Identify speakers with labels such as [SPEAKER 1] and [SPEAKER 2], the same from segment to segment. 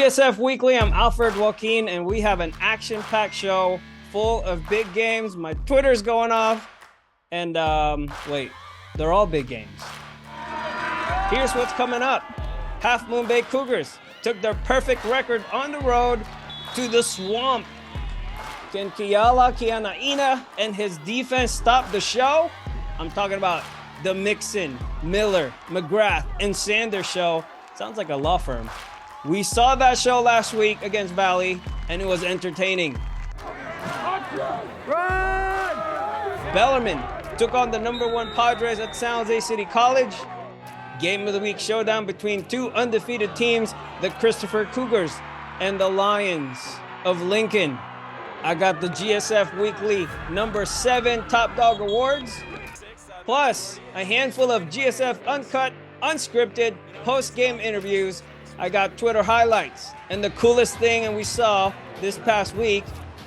[SPEAKER 1] GSF Weekly, I'm Alfred Joaquin, and we have an action-packed show full of big games. My Twitter's going off, and wait, they're all big games. Here's what's coming up. Half Moon Bay Cougars took their perfect record on the road to the Swamp. Can Kiala Kianaina and his defense stop the show? I'm talking about the Mixon, Miller, McGrath, and Sanders show. Sounds like a law firm. We saw that show last week against Bari, and it was entertaining. Bellarmine took on the #1 Padres at San Jose City College. Game of the week showdown between two undefeated teams, the Christopher Cougars and the Lions of Lincoln. I got the GSF Weekly #7 Top Dog Awards, plus a handful of GSF Uncut, Unscripted post-game interviews. I got Twitter highlights and the coolest thing and we saw this past week.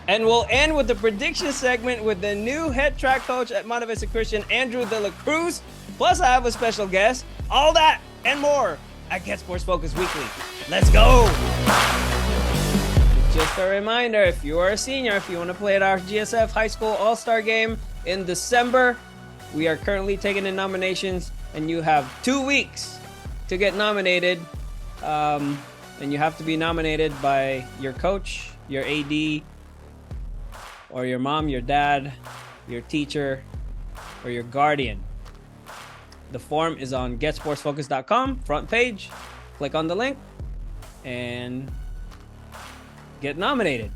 [SPEAKER 1] And we'll end with the prediction segment with the new head track coach at Monte Vista Christian, Andrew De La Cruz. Plus I have a special guest. All that and more at GetSportsFocus Weekly. Let's go! Just a reminder, if you are a senior, if you want to play at our GSF High School All-Star Game in December, we are currently taking in nominations, and you have 2 weeks to get nominated. And you have to be nominated by your coach, your AD, or your mom, your dad, your teacher, or your guardian. The form is on GetSportsFocus.com, front page. Click on the link and get nominated.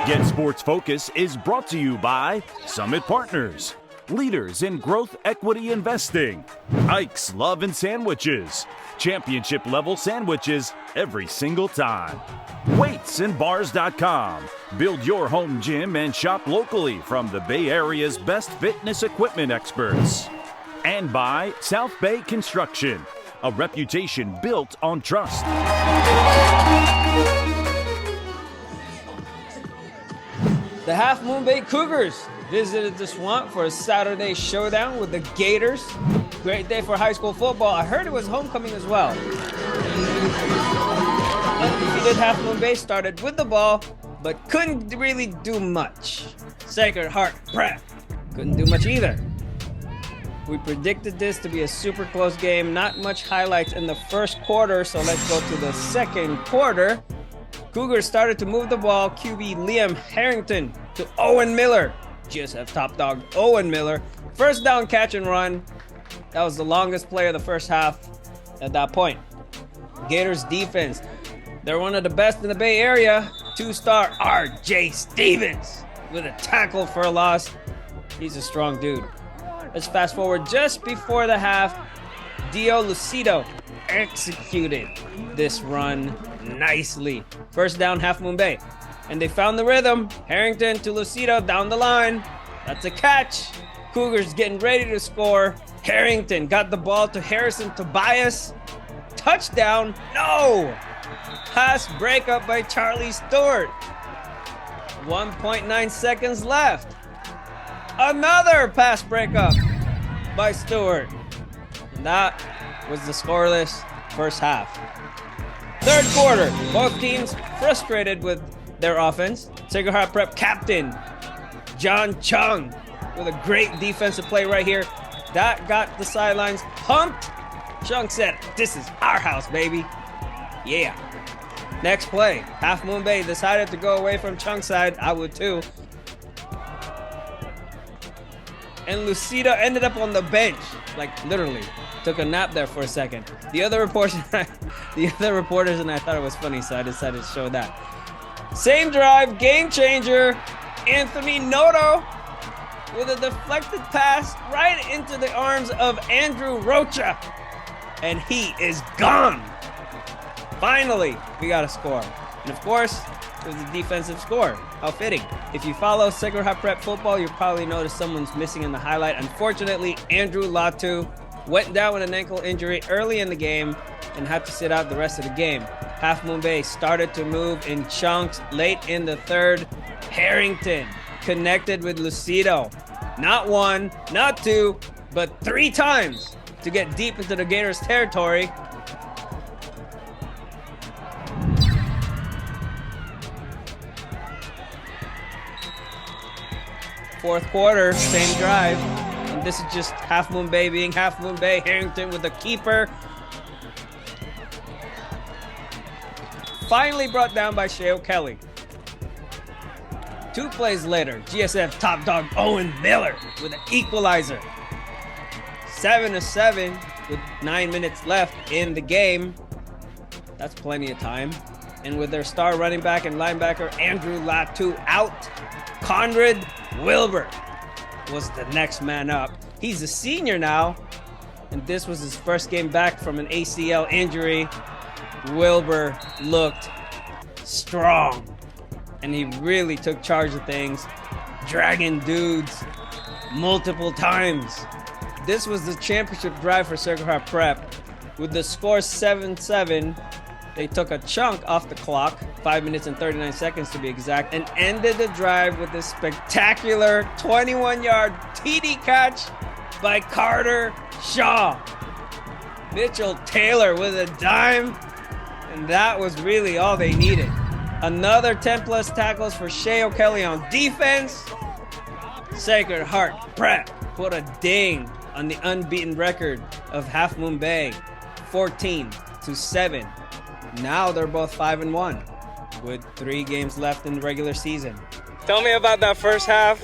[SPEAKER 2] Get Sports Focus is brought to you by Summit Partners, leaders in growth equity investing, Ike's Love and Sandwiches, championship level sandwiches every single time, weightsandbars.com, build your home gym and shop locally from the Bay Area's best fitness equipment experts, and by South Bay Construction, a reputation built on trust.
[SPEAKER 1] The Half Moon Bay Cougars visited the Swamp for a Saturday showdown with the Gators. Great day for high school football. I heard it was homecoming as well. Undefeated Half Moon Bay started with the ball, but couldn't really do much. Sacred Heart Prep couldn't do much either. We predicted this to be a super close game. Not much highlights in the first quarter, so let's go to the second quarter. Cougars started to move the ball. QB Liam Harrington to Owen Miller. GSF top dog Owen Miller. First down catch and run. That was the longest play of the first half at that point. Gators defense. They're one of the best in the Bay Area. 2-star R.J. Stevens with a tackle for a loss. He's a strong dude. Let's fast forward just before the half. Dio Lucido executed this run nicely. First down, Half Moon Bay. And they found the rhythm. Harrington to Lucido down the line. That's a catch. Cougars getting ready to score. Harrington got the ball to Harrison Tobias. Touchdown. No! Pass breakup by Charlie Stuart. 1.9 seconds left. Another pass breakup by Stuart. And that was the scoreless first half. Third quarter, both teams frustrated with their offense. Sacred Heart Prep captain John Chung with a great defensive play right here. That got the sidelines pumped. Chung said, "This is our house, baby." Yeah. Next play, Half Moon Bay decided to go away from Chung's side. I would too. And Lucido ended up on the bench, like literally. Took a nap there for a second. The other reporters and I thought it was funny, so I decided to show that. Same drive, game changer. Anthony Noto with a deflected pass right into the arms of Andrew Rocha. And he is gone. Finally, we got a score. And of course, it was a defensive score. How fitting. If you follow Sacred Heart Prep football, you'll probably notice someone's missing in the highlight. Unfortunately, Andrew Latu went down with an ankle injury early in the game and had to sit out the rest of the game. Half Moon Bay started to move in chunks late in the third. Harrington connected with Lucido. Not one, not two, but 3 times to get deep into the Gators territory. Fourth quarter, same drive. And this is just Half Moon Bay being Half Moon Bay. Harrington with the keeper. Finally brought down by Shea O'Kelly. 2 plays later, GSF top dog Owen Miller with an equalizer. 7-7 with 9 minutes left in the game. That's plenty of time. And with their star running back and linebacker Andrew Latu out, Conrad Wilbur was the next man up. He's a senior now, and this was his first game back from an ACL injury. Wilbur looked strong, and he really took charge of things, dragging dudes multiple times. This was the championship drive for Sacred Heart Prep. With the score 7-7, they took a chunk off the clock, 5 minutes and 39 seconds to be exact, and ended the drive with a spectacular 21-yard TD catch by Carter Shaw. Mitchell Taylor with a dime, and that was really all they needed. Another 10-plus tackles for Shea O'Kelly on defense. Sacred Heart Prep put a ding on the unbeaten record of Half Moon Bay, 14-7. Now they're both 5-1 with 3 games left in the regular season. Tell me about that first half.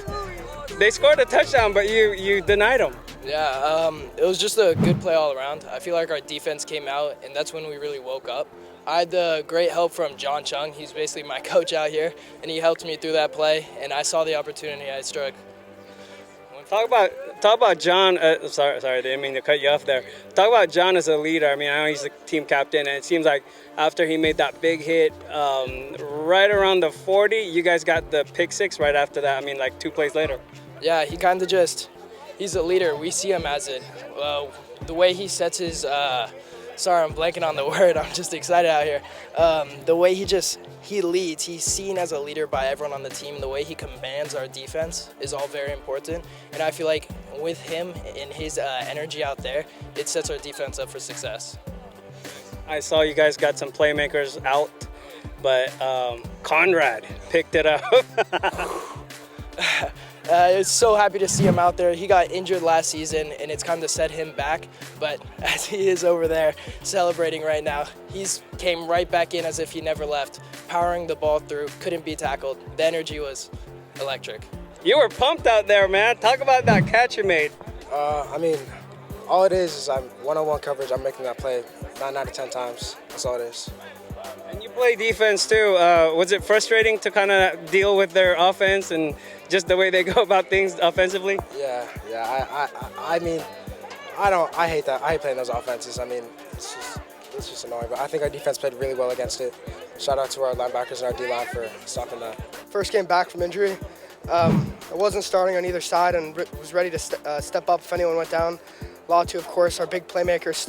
[SPEAKER 1] They scored a touchdown, but you denied them.
[SPEAKER 3] Yeah, it was just a good play all around. I feel like our defense came out, and that's when we really woke up. I had the great help from Chung. He's basically my coach out here, and he helped me through that play, and I saw the opportunity I struck.
[SPEAKER 1] Talk about John. Sorry, didn't mean to cut you off there. Talk about John as a leader. I mean, I know he's the team captain, and it seems like after he made that big hit right around the 40, you guys got the pick 6 right after that. I mean, like 2 plays later.
[SPEAKER 3] Yeah, he kind of he's a leader. We see him as it. The way he sets his, sorry, I'm blanking on the word. I'm just excited out here. The way he leads, he's seen as a leader by everyone on the team. The way he commands our defense is all very important. And I feel like with him and his energy out there, it sets our defense up for success.
[SPEAKER 1] I saw you guys got some playmakers out, but Conrad picked it up.
[SPEAKER 3] I was so happy to see him out there. He got injured last season, and it's kind of set him back. But as he is over there celebrating right now, he's came right back in as if he never left, powering the ball through, couldn't be tackled. The energy was electric.
[SPEAKER 1] You were pumped out there, man. Talk about that catch you made.
[SPEAKER 4] I mean, all it is I'm one-on-one coverage. I'm making that play 9 out of 10 times. That's all it is.
[SPEAKER 1] And you play defense too. Was it frustrating to kind of deal with their offense and just the way they go about things offensively?
[SPEAKER 4] Yeah. I mean, I hate that. I hate playing those offenses. I mean, it's just annoying. But I think our defense played really well against it. Shout out to our linebackers and our D-line for stopping that.
[SPEAKER 5] First game back from injury. I wasn't starting on either side and was ready to step up if anyone went down. Latu, of course, our big playmakers,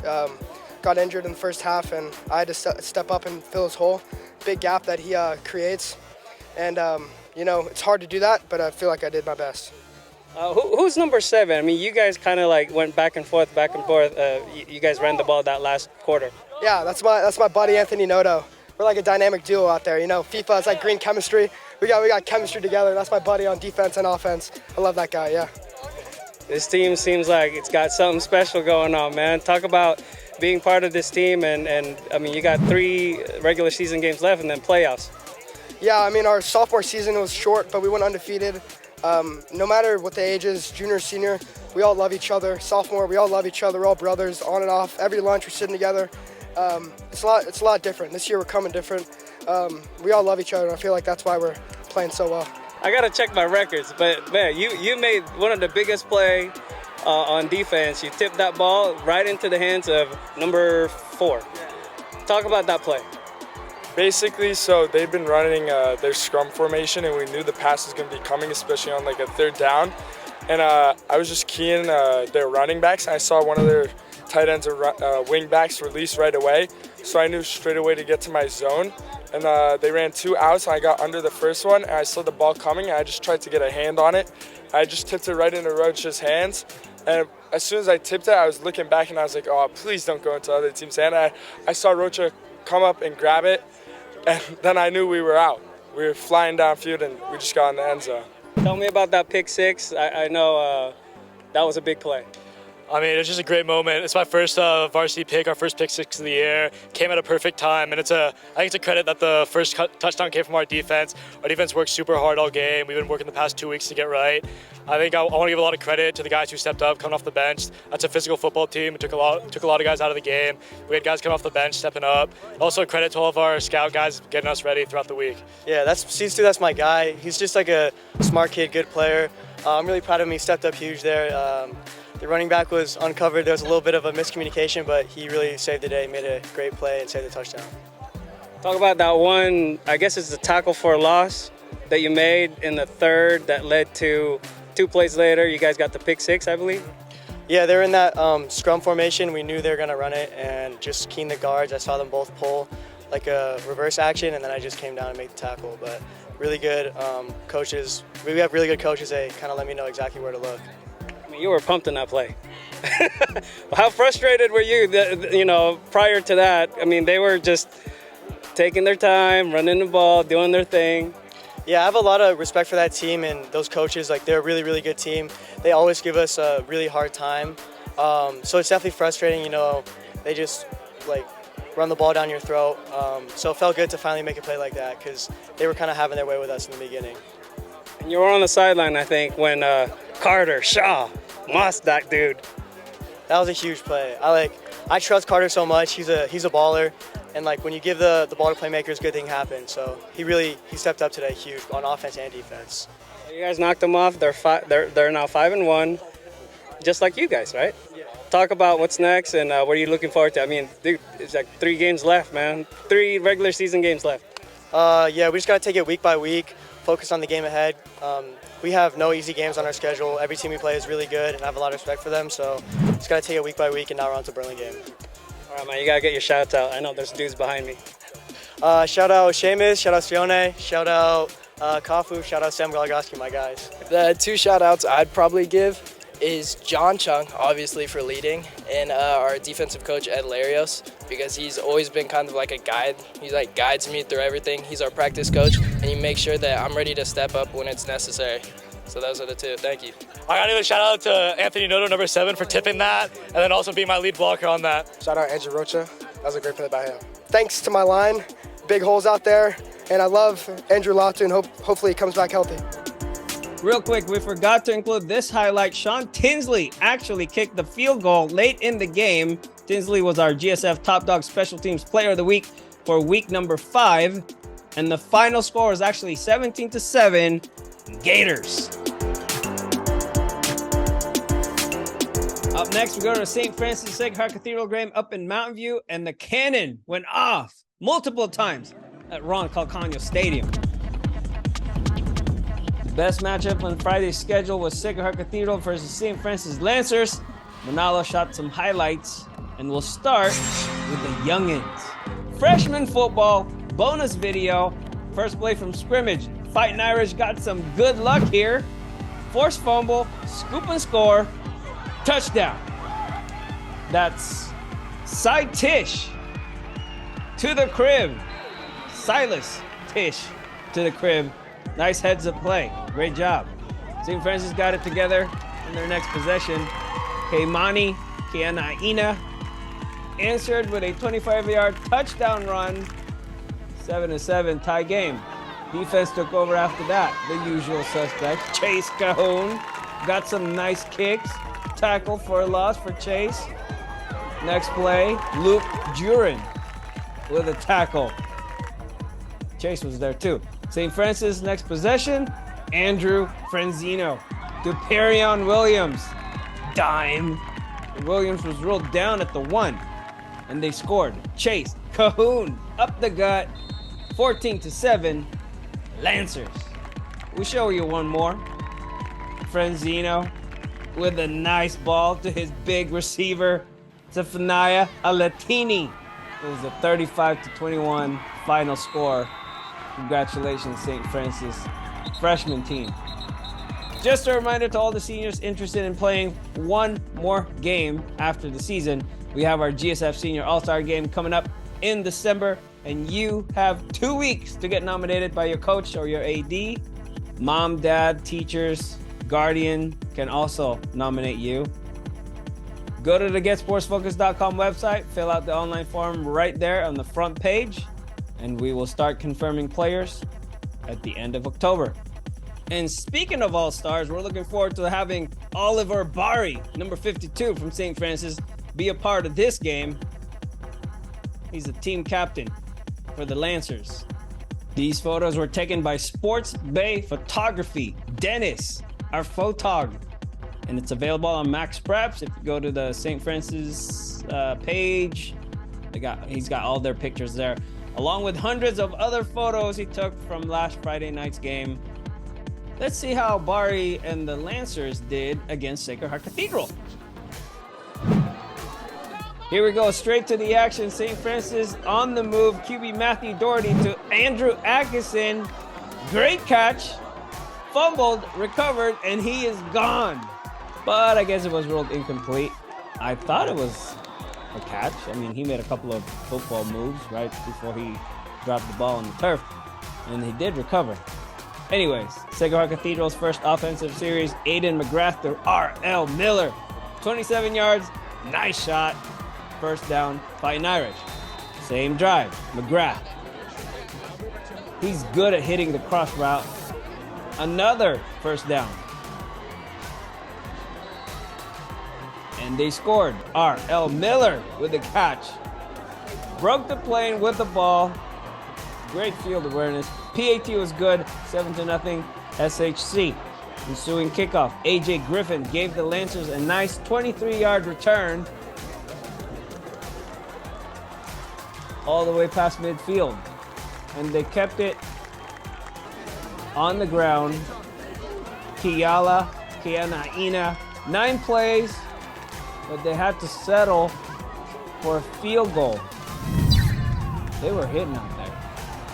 [SPEAKER 5] got injured in the first half, and I had to step up and fill his hole. Big gap that he creates. And, it's hard to do that, but I feel like I did my best.
[SPEAKER 1] Who's number 7? I mean, you guys kind of like went back and forth. You guys ran the ball that last quarter.
[SPEAKER 5] Yeah, that's my buddy Anthony Noto. We're like a dynamic duo out there. FIFA is like green chemistry. We got chemistry together. That's my buddy on defense and offense. I love that guy, yeah.
[SPEAKER 1] This team seems like it's got something special going on, man. Talk about being part of this team, and I mean, you got 3 regular season games left and then playoffs.
[SPEAKER 5] Yeah, I mean, our sophomore season was short, but we went undefeated. No matter what the age is, junior, senior, we all love each other. Sophomore, we all love each other. We're all brothers, on and off. Every lunch, we're sitting together. It's a lot different. This year, we're coming different. We all love each other, and I feel like that's why we're playing so well.
[SPEAKER 1] I got to check my records, but man, you made one of the biggest play on defense. You tipped that ball right into the hands of number 4. Talk about that play.
[SPEAKER 6] Basically, so they've been running their scrum formation, and we knew the pass was going to be coming, especially on like a 3rd down. And I was just keying their running backs, and I saw one of their tight ends or wing backs release right away. So I knew straight away to get to my zone. And they ran 2 outs, and I got under the first one, and I saw the ball coming, and I just tried to get a hand on it. I just tipped it right into Rocha's hands. And as soon as I tipped it, I was looking back, and I was like, oh, please don't go into the other team's hand. I saw Rocha come up and grab it, and then I knew we were out. We were flying downfield, and we just got in the end zone.
[SPEAKER 7] Tell me about that pick six. I know that was a big play.
[SPEAKER 8] I mean, it's just a great moment. It's my first varsity pick, our first pick six of the year. Came at a perfect time, and I think it's a credit that the first touchdown came from our defense. Our defense worked super hard all game. We've been working the past 2 weeks to get right. I think I want to give a lot of credit to the guys who stepped up, coming off the bench. That's a physical football team. It took a lot of guys out of the game. We had guys coming off the bench, stepping up. Also, credit to all of our scout guys getting us ready throughout the week.
[SPEAKER 9] Yeah, that's my guy. He's just like a smart kid, good player. I'm really proud of him. He stepped up huge there. The running back was uncovered. There was a little bit of a miscommunication, but he really saved the day, made a great play, and saved the touchdown.
[SPEAKER 7] Talk about that one, I guess it's the tackle for a loss that you made in the third that led to 2 plays later. You guys got the pick six, I believe?
[SPEAKER 9] Yeah, they were in that scrum formation. We knew they were going to run it, and just keying the guards. I saw them both pull like a reverse action, and then I just came down and made the tackle. But really good coaches. We have really good coaches. They kind of let me know exactly where to look.
[SPEAKER 7] I mean, you were pumped in that play. How frustrated were you, prior to that? I mean, they were just taking their time, running the ball, doing their thing.
[SPEAKER 9] Yeah, I have a lot of respect for that team and those coaches. Like, they're a really, really good team. They always give us a really hard time. So it's definitely frustrating, They just, run the ball down your throat. So it felt good to finally make a play like that because they were kind of having their way with us in the beginning.
[SPEAKER 7] And you were on the sideline, I think, when Carter, Shaw, mossed that dude.
[SPEAKER 9] That was a huge play. I trust Carter so much. He's a baller, and when you give the ball to playmakers, good thing happens. So he stepped up today, huge on offense and defense.
[SPEAKER 7] You guys knocked them off. They're now 5-1, just like you guys, right?
[SPEAKER 9] Yeah.
[SPEAKER 7] Talk about what's next and what are you looking forward to? I mean, dude, it's 3 games left, man. 3 regular season games left.
[SPEAKER 9] Yeah, we just gotta take it week by week. Focus on the game ahead. We have no easy games on our schedule. Every team we play is really good, and I have a lot of respect for them. So just gotta take it week by week, and now we're on to Burlingame.
[SPEAKER 7] All right, man, you gotta get your shouts out. I know there's dudes behind me.
[SPEAKER 9] Shout out Seamus, shout out Sione, shout out Kafu, shout out Sam Galagaski, my guys.
[SPEAKER 3] The 2 shout-outs I'd probably give is Chung, obviously for leading, and our defensive coach, Ed Larios, because he's always been kind of like a guide. He guides me through everything. He's our practice coach, and he makes sure that I'm ready to step up when it's necessary. So those are the 2. Thank you.
[SPEAKER 8] I gotta give a shout out to Anthony Noto, number 7, for tipping that, and then also being my lead blocker on that.
[SPEAKER 4] Shout out Andrew Rocha. That was a great play by him.
[SPEAKER 5] Thanks to my line, big holes out there, and I love Andrew Latu, and hopefully he comes back healthy.
[SPEAKER 1] Real quick, we forgot to include this highlight. Sean Tinsley actually kicked the field goal late in the game. Tinsley was our GSF Top Dog Special Teams Player of the Week for week number 5. And the final score was actually 17-7, Gators. Up next, we go to the St. Francis Sacred Heart Cathedral game up in Mountain View, and the cannon went off multiple times at Ron Calcagno Stadium. Best matchup on Friday's schedule was Sacred Heart Cathedral versus St. Francis Lancers. Manalo shot some highlights, and we'll start with the youngins. Freshman football, bonus video, first play from scrimmage. Fighting Irish got some good luck here. Forced fumble, scoop and score, touchdown. That's Cy Tish to the crib. Silas Tish to the crib. Nice heads-up play. Great job. St. Francis got it together in their next possession. Keimani Keanaina answered with a 25-yard touchdown run. 7-7 tie game. Defense took over after that. The usual suspects. Chase Cahoon got some nice kicks. Tackle for a loss for Chase. Next play, Luke Durin with a tackle. Chase was there too. St. Francis, next possession, Andrew Frenzino to Perion Williams. Dime. Williams was rolled down at the 1, and they scored. Chase Cahoon up the gut, 14-7, Lancers. We show you one more. Frenzino with a nice ball to his big receiver, Zephaniah Alatini. It was a 35-21 final score. Congratulations, St. Francis freshman team. Just a reminder to all the seniors interested in playing one more game after the season. We have our GSF Senior All-Star game coming up in December, and you have 2 weeks to get nominated by your coach or your AD. Mom, dad, teachers, guardian can also nominate you. Go to the GetSportsFocus.com website, fill out the online form right there on the front page, and we will start confirming players at the end of October. And speaking of All-Stars, we're looking forward to having Oliver Bari, number 52 from St. Francis, be a part of this game. He's a team captain for the Lancers. These photos were taken by Sports Bay Photography. Dennis, our photog. And it's available on Max Preps. If you go to the St. Francis page, he's got all their pictures there, along with hundreds of other photos he took from last Friday night's game. Let's see how Bari and the Lancers did against Sacred Heart Cathedral. Here we go, straight to the action. St. Francis on the move. QB Matthew Dougherty to Andrew Adkison. Great catch. Fumbled, recovered, and he is gone. But I guess it was ruled incomplete. I thought it was a catch. I mean, he made a couple of football moves right before he dropped the ball on the turf, and he did recover. Anyways, Sacred Heart Cathedral's first offensive series, Aiden McGrath to R.L. Miller. 27 yards, nice shot. First down, Fighting Irish. Same drive, McGrath. He's good at hitting the cross route. Another first down. And they scored. R.L. Miller with the catch. Broke the plane with the ball. Great field awareness. PAT was good, 7-0 SHC. Ensuing kickoff, AJ Griffin gave the Lancers a nice 23-yard return all the way past midfield. And they kept it on the ground. Kianaina, 9 plays, but they had to settle for a field goal. They were hitting out there.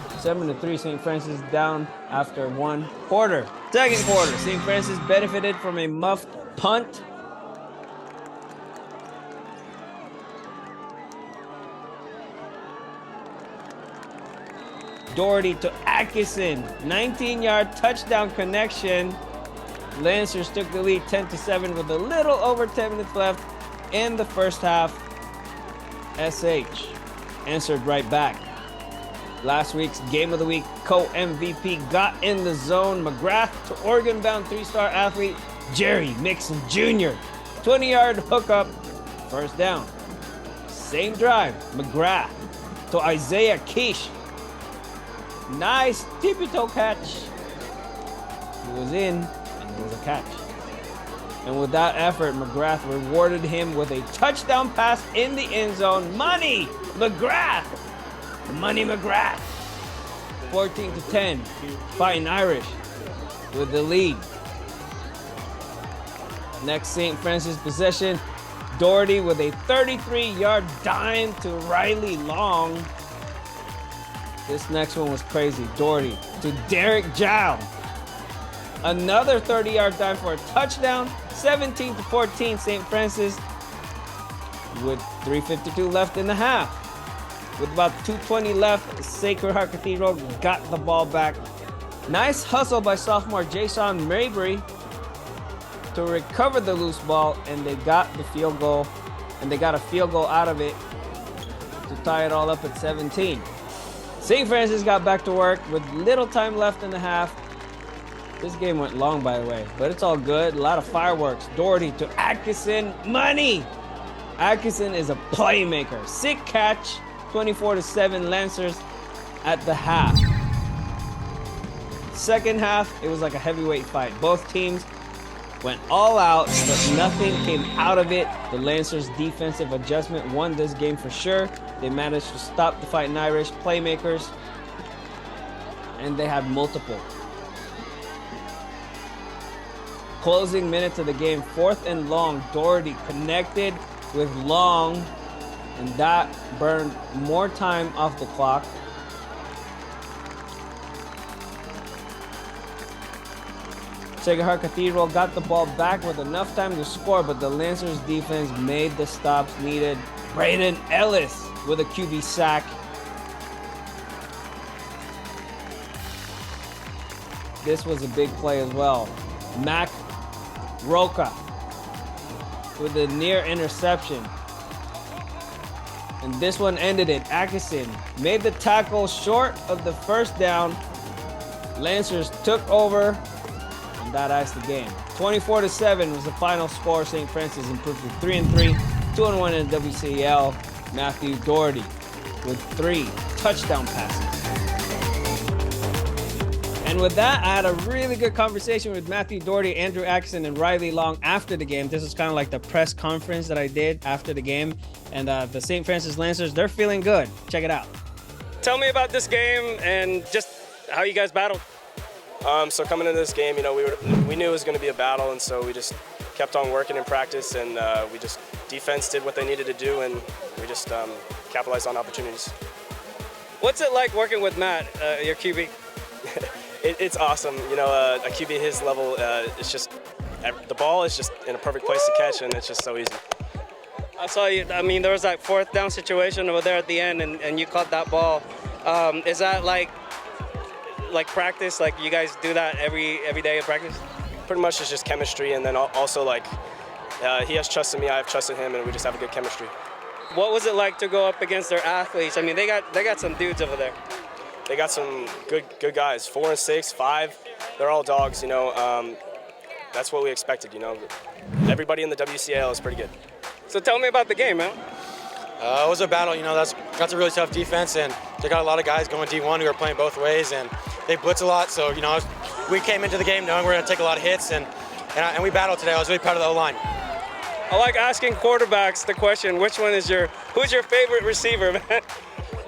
[SPEAKER 1] 7-3, St. Francis down after 1 quarter. Second quarter, St. Francis benefited from a muffed punt. Dougherty to Adkison, 19-yard touchdown connection. Lancers took the lead 10-7 with a little over 10 minutes left in the first half. SH answered right back. Last week's Game of the Week co-MVP got in the zone. McGrath to Oregon-bound 3-star athlete Jerry Mixon Jr. 20-yard hookup, first down. Same drive, McGrath to Isaiah Keish. Nice tippy-toe catch. He was in, and it was a catch. And with that effort, McGrath rewarded him with a touchdown pass in the end zone. Money McGrath! Money McGrath! 14-10, Fighting Irish with the lead. Next St. Francis possession, Dougherty with a 33-yard dime to Riley Long. This next one was crazy. Dougherty to Derek Jow. Another 30-yard dime for a touchdown. 17-14, St. Francis with 3:52 left in the half. With about 2:20 left, Sacred Heart Cathedral got the ball back. Nice hustle by sophomore Jason Mabry to recover the loose ball, and they got the field goal, and they got a field goal out of it to tie it all up at 17. St. Francis got back to work with little time left in the half. This game went long, by the way, but it's all good. A lot of fireworks. Dougherty to Adkison. Money! Adkison is a playmaker. Sick catch. 24-7 Lancers at the half. Second half, it was like a heavyweight fight. Both teams went all out, but nothing came out of it. The Lancers' defensive adjustment won this game for sure. They managed to stop the Fighting Irish playmakers, and they had multiple. Closing minutes of the game, 4th and long. Dougherty connected with Long, and that burned more time off the clock. Sacred Heart Cathedral got the ball back with enough time to score, but the Lancers defense made the stops needed. Braden Ellis with a QB sack. this was a big play as well. Rocha with a near interception. And this one ended it. Adkison made the tackle short of the first down. Lancers took over, and that iced the game. 24-7 was the final score. St. Francis improved to 3-3, 2-1 in the WCL. Matthew Dougherty with 3 touchdown passes. And with that, I had a really good conversation with Matthew Dougherty, Andrew Adkison, and Riley Long after the game. This was kind of like the press conference that I did after the game. And the St. Francis Lancers, they're feeling good. Check it out.
[SPEAKER 7] Tell me about this game and just how you guys battled.
[SPEAKER 10] So coming into this game, we knew it was going to be a battle, and so we just kept on working in practice, and defense did what they needed to do, and we just capitalized on opportunities.
[SPEAKER 7] What's it like working with Matt, your QB?
[SPEAKER 10] It's awesome. A QB his level, it's just the ball is just in a perfect place to catch, and it's just so easy.
[SPEAKER 7] I saw you. I mean, there was that 4th down situation over there at the end, and you caught that ball. Is that like practice? Like you guys do that every day in practice?
[SPEAKER 10] Pretty much it's just chemistry, and then also he has trust in me, I have trust in him, and we just have a good chemistry.
[SPEAKER 7] What was it like to go up against their athletes? I mean, they got some dudes over there.
[SPEAKER 10] They got some good guys. 4 and 6, 5. They're all dogs. That's what we expected. Everybody in the WCL is pretty good.
[SPEAKER 7] So tell me about the game, man.
[SPEAKER 11] It was a battle. That's a really tough defense, and they got a lot of guys going D1 who are playing both ways, and they blitz a lot. So we came into the game knowing we're going to take a lot of hits, and we battled today. I was really proud of the O-line.
[SPEAKER 7] I like asking quarterbacks the question, who's your favorite receiver, man?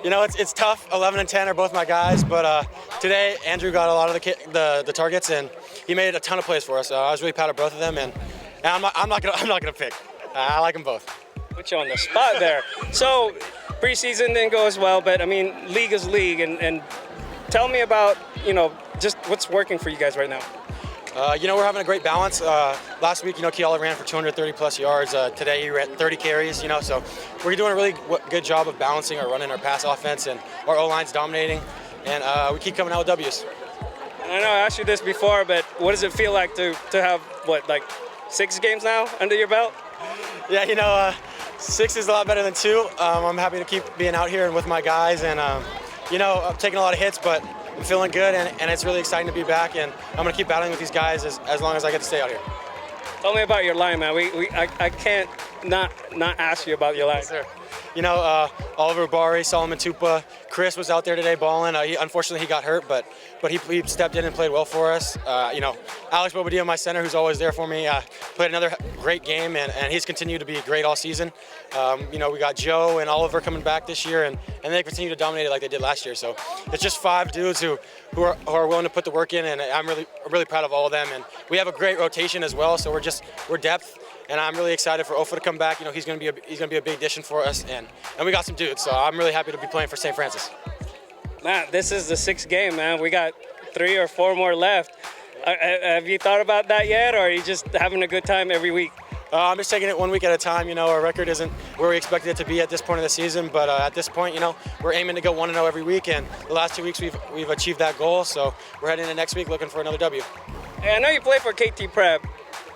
[SPEAKER 11] It's tough. 11 and 10 are both my guys, but today Andrew got a lot of the targets, and he made a ton of plays for us. I was really proud of both of them, and I'm not gonna pick. I like them both.
[SPEAKER 7] Put you on the spot there. So preseason didn't go as well, but I mean, league is league, and tell me about just what's working for you guys right now.
[SPEAKER 11] We're having a great balance. Last week, Keala ran for 230 plus yards. Today he ran 30 carries, so we're doing a really good job of balancing our run and our pass offense, and our O-line's dominating, and we keep coming out with W's.
[SPEAKER 7] And I know I asked you this before, but what does it feel like to have, 6 games now under your belt?
[SPEAKER 11] Yeah, 6 is a lot better than 2. I'm happy to keep being out here and with my guys, and, I'm taking a lot of hits, but I'm feeling good, and it's really exciting to be back, and I'm going to keep battling with these guys as long as I get to stay out here.
[SPEAKER 7] Tell me about your line, man. I can't not ask you about your line.
[SPEAKER 11] Yes, sir. Oliver Bari, Solomon Tupa, Chris was out there today balling. Unfortunately, he got hurt, but he stepped in and played well for us. Alex Bobadilla, my center, who's always there for me, played another great game, and he's continued to be great all season. We got Joe and Oliver coming back this year, and they continue to dominate it like they did last year. So it's just 5 dudes who are willing to put the work in, and I'm really proud of all of them. And we have a great rotation as well, so we're depth. And I'm really excited for Ofa to come back. He's going to be a big addition for us, and we got some dudes. So I'm really happy to be playing for St. Francis.
[SPEAKER 7] Matt, this is the 6th game, man. We got 3 or 4 more left. Have you thought about that yet, or are you just having a good time every week?
[SPEAKER 11] I'm just taking it one week at a time. Our record isn't where we expected it to be at this point of the season, but at this point, we're aiming to go 1-0 every week, and the last 2 weeks we've achieved that goal. So we're heading into next week looking for another W.
[SPEAKER 7] Hey, I know you play for KT Prep.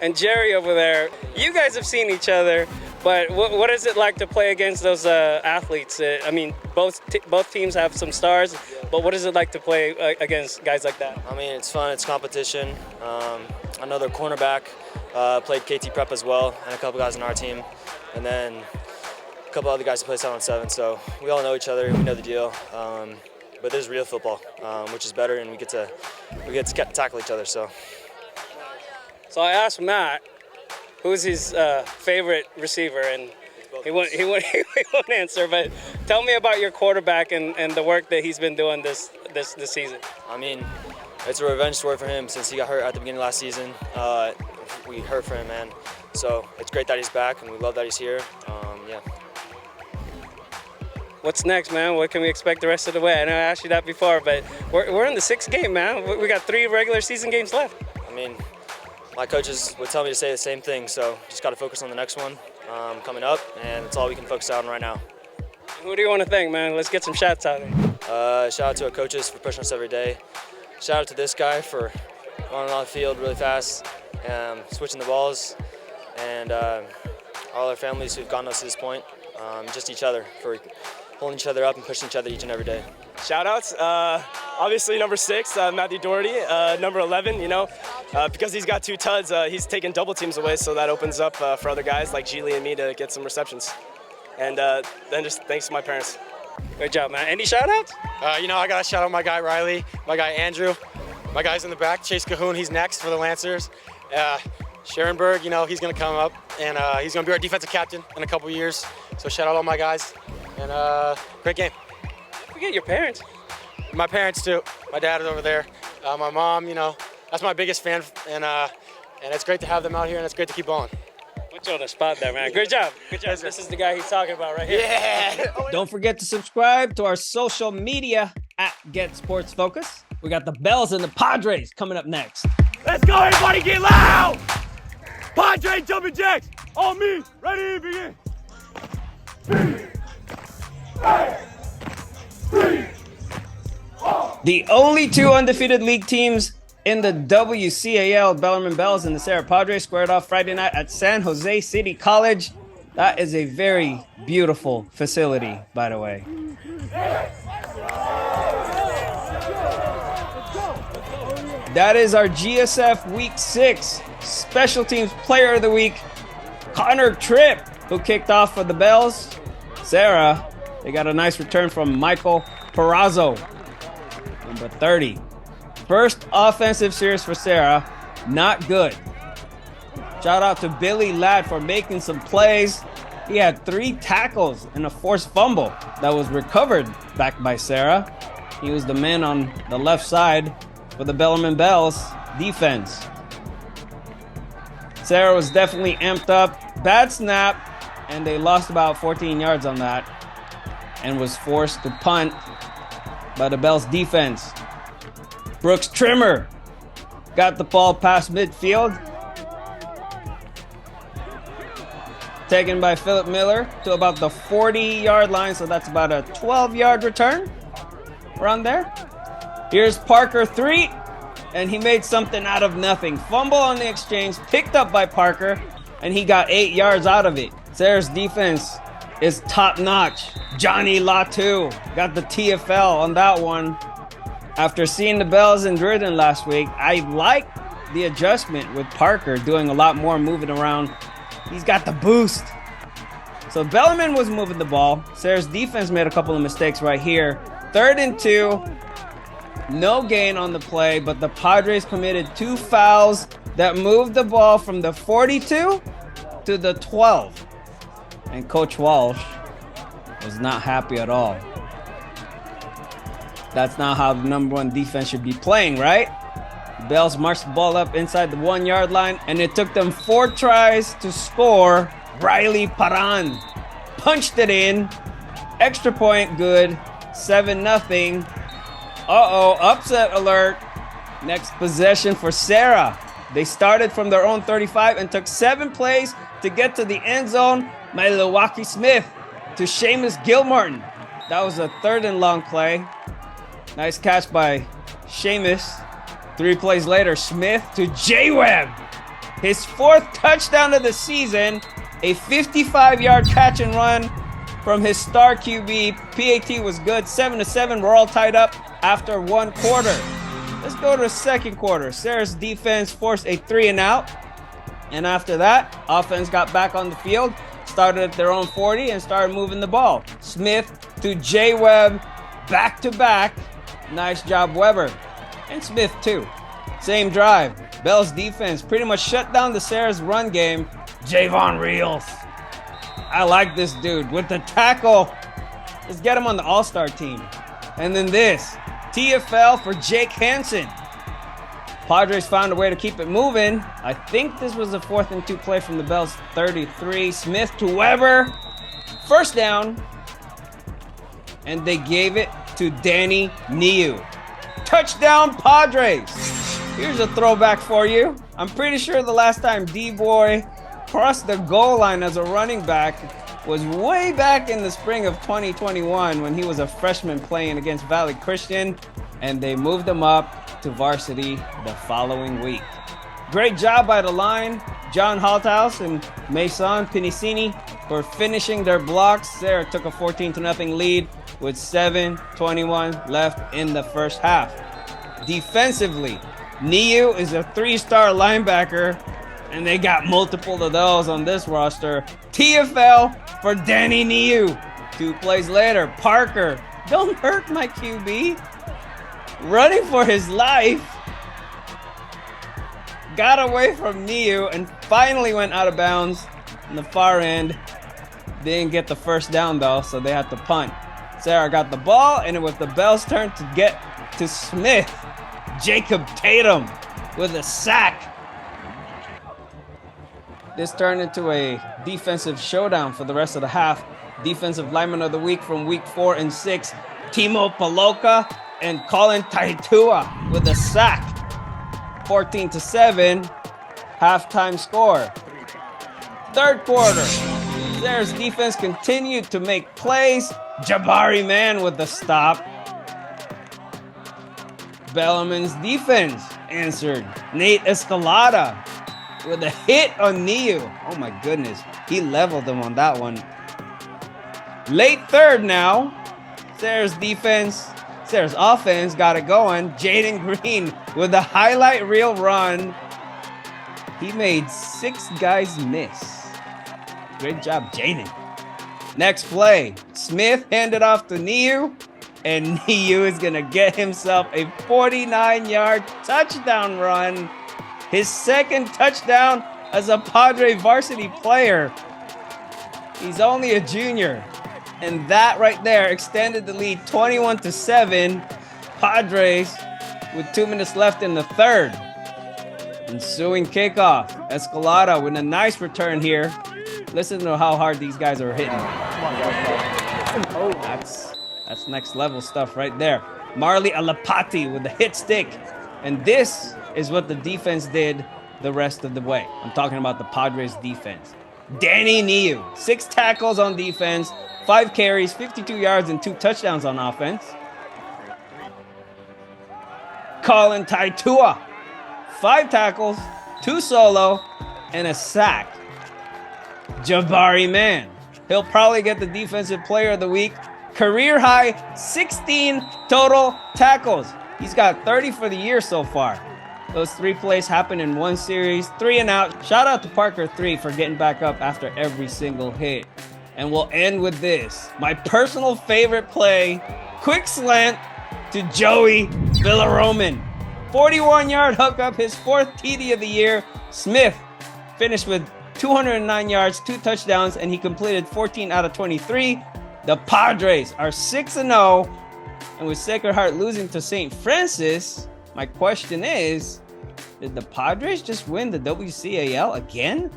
[SPEAKER 7] And Jerry over there, you guys have seen each other, but what is it like to play against those athletes? I mean, both teams have some stars, but what is it like to play against guys like that?
[SPEAKER 12] I mean, it's fun. It's competition. Another cornerback played KT Prep as well, and a couple guys on our team, and then a couple other guys who play 7-on-7. So we all know each other. We know the deal. But this is real football, which is better, and we get to tackle each other.
[SPEAKER 7] So I asked Matt, who's his favorite receiver, and he won't answer. But tell me about your quarterback and the work that he's been doing this season.
[SPEAKER 12] I mean, it's a revenge story for him since he got hurt at the beginning of last season. We hurt for him, man. So it's great that he's back, and we love that he's here. Yeah.
[SPEAKER 7] What's next, man? What can we expect the rest of the way? I know I asked you that before, but we're in the 6th game, man. We got 3 regular season games left.
[SPEAKER 12] I mean, my coaches would tell me to say the same thing, so just got to focus on the next one coming up, and that's all we can focus on right now.
[SPEAKER 7] Who do you want to thank, man? Let's get some shots out there.
[SPEAKER 12] Shout out to our coaches for pushing us every day. Shout out to this guy for running on the field really fast, switching the balls, and all our families who've gotten us to this point, just each other for holding each other up and pushing each other each and every day.
[SPEAKER 10] Shout-outs, obviously number 6, Matthew Dougherty, number 11, because he's got 2 tuds, he's taking double teams away, so that opens up for other guys like Geely and me to get some receptions. And then just thanks to my parents.
[SPEAKER 7] Good job, man. Any shout-outs?
[SPEAKER 11] I got to shout out my guy Riley, my guy Andrew, my guys in the back, Chase Cahoon, he's next for the Lancers. Scherenberg, he's going to come up, and he's going to be our defensive captain in a couple years. So shout out all my guys, and great game.
[SPEAKER 7] Forget your parents.
[SPEAKER 11] My parents too. My dad is over there. My mom, that's my biggest fan, and it's great to have them out here, and it's great to keep balling.
[SPEAKER 7] Put you on the spot there, man. Good job. Good job. This is the guy he's talking about right here.
[SPEAKER 11] Yeah.
[SPEAKER 1] Don't forget to subscribe to our social media at GetSportsFocus. We got the Bells and the Padres coming up next.
[SPEAKER 2] Let's go, everybody, get loud! Padre jumping jacks on me. Ready, begin.
[SPEAKER 1] The only 2 undefeated league teams in the WCAL, Bellarmine Bells and the Serra Padres, squared off Friday night at San Jose City College. That is a very beautiful facility, by the way. That is our GSF Week 6 Special Teams Player of the Week, Connor Tripp, who kicked off for the Bells. Serra, they got a nice return from Michael Perazzo, number 30. First offensive series for Serra, not good. Shout out to Billy Ladd for making some plays. He had 3 tackles and a forced fumble that was recovered back by Serra. He was the man on the left side for the Bellarmine Bells defense. Serra was definitely amped up. Bad snap, and they lost about 14 yards on that and was forced to punt by the Bells defense. Brooks Trimmer got the ball past midfield. Taken by Philip Miller to about the 40-yard line, so that's about a 12-yard return around there. Here's Parker 3, and he made something out of nothing. Fumble on the exchange, picked up by Parker, and he got 8 yards out of it. Serra's defense is top-notch. Johnny Latu got the TFL on that one. After seeing the Bells in Driven last week, I like the adjustment with Parker doing a lot more moving around. He's got the boost. So Bellarmine was moving the ball. Serra's defense made a couple of mistakes right here. 3rd and 2. No gain on the play, but the Padres committed 2 fouls that moved the ball from the 42 to the 12. And Coach Walsh was not happy at all. That's not how the number 1 defense should be playing, right? The Bells marched the ball up inside the 1-yard line, and it took them 4 tries to score. Riley Paran punched it in. Extra point good. 7-0. Uh-oh, upset alert. Next possession for Serra. They started from their own 35 and took 7 plays to get to the end zone. Milwaukee Smith to Seamus Gilmartin. That was a 3rd and long play. Nice catch by Seamus. 3 plays later, Smith to J-Webb. His 4th touchdown of the season. A 55-yard catch and run from his star QB. PAT was good. 7-7. We're all tied up after 1 quarter. Let's go to the 2nd quarter. Serra's defense forced a 3-and-out. And after that, offense got back on the field, started at their own 40, and started moving the ball. Smith to J-Webb, back-to-back. Nice job, Weber. And Smith, too. Same drive. Bell's defense pretty much shut down the Serra's run game. Javon Reels. I like this dude. With the tackle, let's get him on the all-star team. And then this. TFL for Jake Hansen. Padres found a way to keep it moving. I think this was a 4th and 2 play from the Bells 33. Smith to Weber. First down. And they gave it to Danny Niu. Touchdown, Padres. Here's a throwback for you. I'm pretty sure the last time D-Boy crossed the goal line as a running back was way back in the spring of 2021 when he was a freshman playing against Valley Christian, and they moved him up off to varsity the following week. Great job by the line, John Halthouse and Mason Pinicini for finishing their blocks. Serra took a 14-0 lead with 7:21 left in the first half. Defensively, Niu is a 3-star linebacker, and they got multiple of those on this roster. TFL for Danny Niu. 2 plays later, Parker, don't hurt my QB, running for his life, got away from Niu and finally went out of bounds on the far end. Didn't get the first down though, so they had to punt. Serra got the ball, and it was the Bell's turn to get to Smith. Jacob Tatum with a sack. This turned into a defensive showdown for the rest of the half. Defensive lineman of the week from week 4 and 6, Timo Paloka and Colin Taitua with a sack. 14-7, halftime score. Third quarter, Serra's defense continued to make plays. Jabari Man with the stop. Bellarmine's defense answered. Nate Escalada with a hit on Niu. Oh my goodness, he leveled them on that one. Late third now, Serra's offense got it going. Jaden Green with a highlight reel run. He made 6 guys miss. Great job, Jaden. Next play, Smith handed off to Niu, and Niu is gonna get himself a 49-yard touchdown run. His second touchdown as a Padre varsity player. He's only a junior. And that right there extended the lead 21-7. Padres with 2 minutes left in the third. Ensuing kickoff. Escalada with a nice return here. Listen to how hard these guys are hitting. Oh, that's next level stuff right there. Marley Alapati with the hit stick. And this is what the defense did the rest of the way. I'm talking about the Padres defense. Danny Niu, 6 tackles on defense, 5 carries, 52 yards, and 2 touchdowns on offense. Colin Taitua, 5 tackles, 2 solo, and a sack. Jabari Man, he'll probably get the defensive player of the week. Career high 16 total tackles. He's got 30 for the year so far. Those 3 plays happened in 1 series, 3 and out. Shout out to Parker 3 for getting back up after every single hit. And we'll end with this. My personal favorite play, quick slant to Joey Bellarmine. 41-yard hookup, his 4th TD of the year. Smith finished with 209 yards, 2 touchdowns, and he completed 14 out of 23. The Padres are 6-0, and with Sacred Heart losing to St. Francis, my question is, did the Padres just win the WCAL again?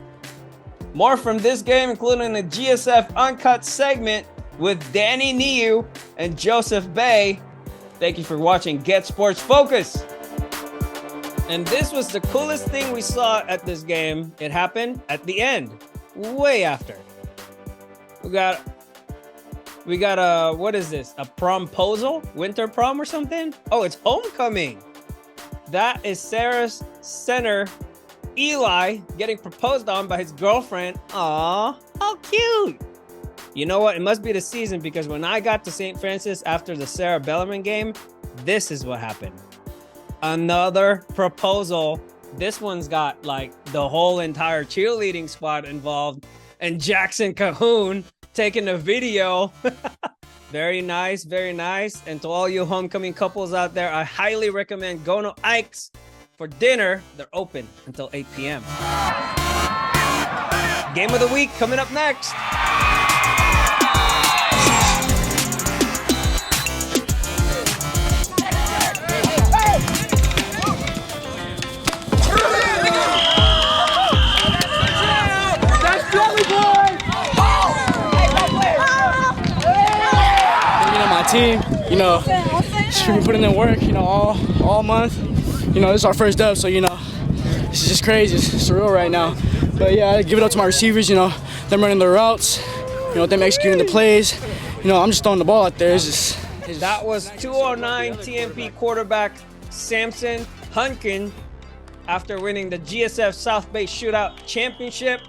[SPEAKER 1] More from this game, including the GSF Uncut segment with Danny Niu and Joseph Bay. Thank you for watching Get Sports Focus. And this was the coolest thing we saw at this game. It happened at the end, way after. We got a, what is this? A PromPosal? Winter prom or something? Oh, it's homecoming. That is Sarah's center, Eli, getting proposed on by his girlfriend. Aw, how cute. You know what? It must be the season, because when I got to St. Francis after the Serra Bellarmine game, this is what happened. Another proposal. This one's got like the whole entire cheerleading squad involved, and Jackson Cahoon taking a video. Very nice, very nice. And to all you homecoming couples out there, I highly recommend going to Ike's for dinner. They're open until 8 p.m. Game of the week coming up next.
[SPEAKER 13] Team, you know, we've been putting in work, you know, all month. You know, this is our first dub, so you know, this is just crazy. It's surreal right now. But yeah, I give it up to my receivers. You know, them running their routes. You know, them executing the plays. You know, I'm just throwing the ball out there. That
[SPEAKER 1] was 209 TMP quarterback Samson Hunkin, after winning the GSF South Bay Shootout Championship,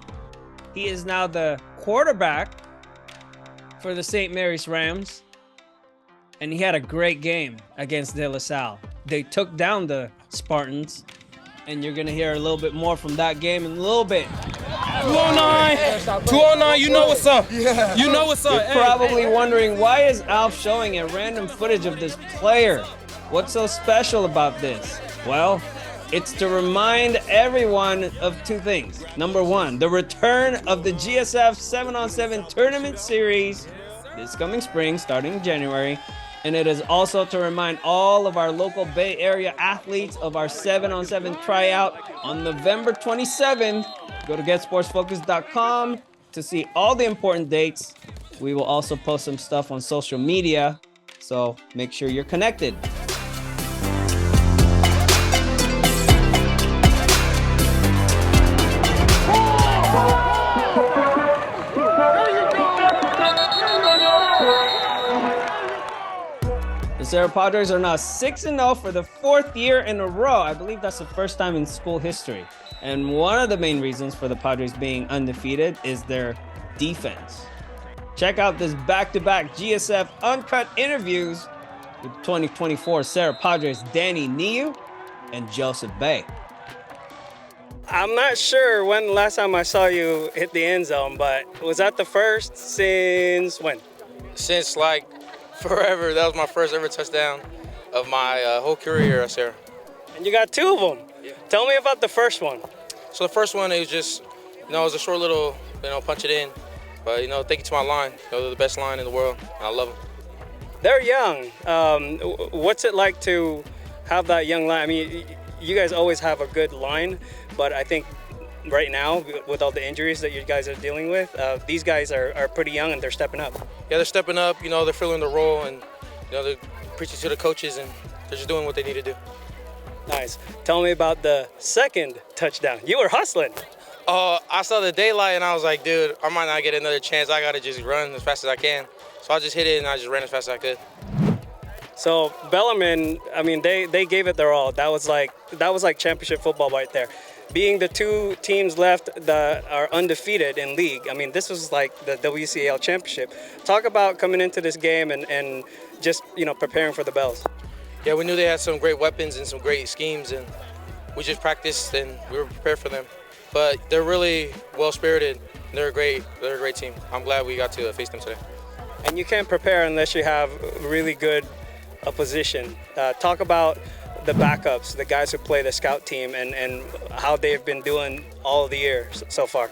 [SPEAKER 1] he is now the quarterback for the St. Mary's Rams. And he had a great game against De La Salle. They took down the Spartans. And you're going to hear a little bit more from that game in a little bit.
[SPEAKER 14] 209, you know what's up. Yeah. You know what's up.
[SPEAKER 1] You're probably wondering, why is Alf showing a random footage of this player? What's so special about this? Well, it's to remind everyone of two things. Number one, the return of the GSF 7-on-7 tournament series this coming spring, starting January. And it is also to remind all of our local Bay Area athletes of our 7-on-7 tryout on November 27th. Go to GetSportsFocus.com to see all the important dates. We will also post some stuff on social media, so make sure you're connected. The Serra Padres are now 6-0 for the fourth year in a row. I believe that's the first time in school history. And one of the main reasons for the Padres being undefeated is their defense. Check out this back-to-back GSF Uncut interviews with 2024 Serra Padres Danny Niu and Joseph Bay.
[SPEAKER 7] I'm not sure when the last time I saw you hit the end zone, but was that the first since when?
[SPEAKER 15] Since like forever. That was my first ever touchdown of my whole career at Serra.
[SPEAKER 7] And you got two of them. Yeah. Tell me about the first one.
[SPEAKER 15] So the first one, it was just, it was a short little, punch it in. But, thank you to my line. They're the best line in the world, and I love them.
[SPEAKER 7] They're young. What's it like to have that young line? I mean, you guys always have a good line, but I think right now, with all the injuries that you guys are dealing with, these guys are pretty young and they're stepping up.
[SPEAKER 15] Yeah, they're stepping up. They're filling the role, and they're preaching to the coaches, and they're just doing what they need to do.
[SPEAKER 7] Nice. Tell me about the second touchdown. You were hustling.
[SPEAKER 15] I saw the daylight, and I was like, dude, I might not get another chance. I got to just run as fast as I can. So I just hit it, and I just ran as fast as I could.
[SPEAKER 7] So Bellarmine, I mean, they gave it their all. That was like championship football right there. Being the two teams left that are undefeated in league, I mean, this was like the WCAL championship. Talk about coming into this game and just, preparing for the Bells.
[SPEAKER 15] Yeah, we knew they had some great weapons and some great schemes, and we just practiced and we were prepared for them. But they're really well-spirited. They're a great team. I'm glad we got to face them today.
[SPEAKER 7] And you can't prepare unless you have really good opposition. Talk about the backups, the guys who play the scout team, and how they've been doing all of the year so far.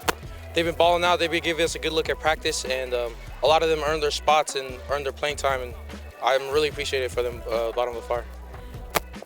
[SPEAKER 15] They've been balling out. They've been giving us a good look at practice, and a lot of them earned their spots and earned their playing time, and I'm really appreciative for them, bottom of the fire.